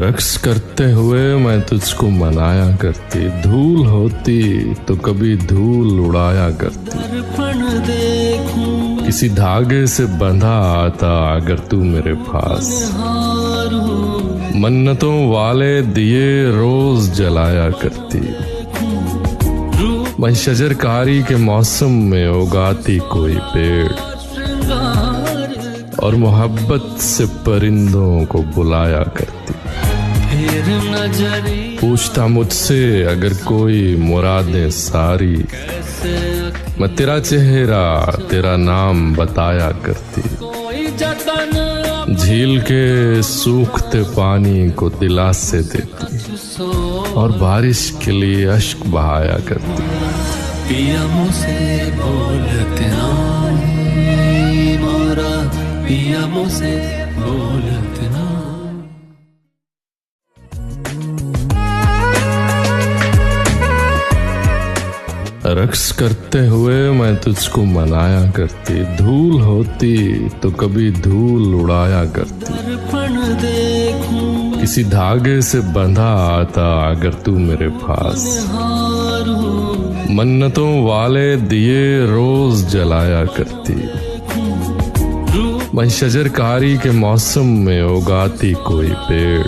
रक्स करते हुए मैं तुझको मनाया करती, धूल होती तो कभी धूल उड़ाया करती। किसी धागे से बंधा आता अगर तू मेरे पास, मन्नतों वाले दिए रोज जलाया करती। मैं शजरकारी के मौसम में उगाती कोई पेड़ और मोहब्बत से परिंदों को बुलाया करती। पूछता मुझसे अगर कोई मुरादें सारी, मैं तेरा चेहरा तेरा नाम बताया करती। झील के सूखते पानी को दिलासे देती और बारिश के लिए अश्क बहाया करती। पिया मुझसे बोलते ना मोरा, पिया मुझसे बोलते ना। रक्स करते हुए मैं तुझको मनाया करती, धूल होती तो कभी धूल उड़ाया करती। किसी धागे से बंधा आता अगर तू मेरे पास, मन्नतों वाले दिए रोज जलाया करती। मैं शजरकारी के मौसम में उगाती कोई पेड़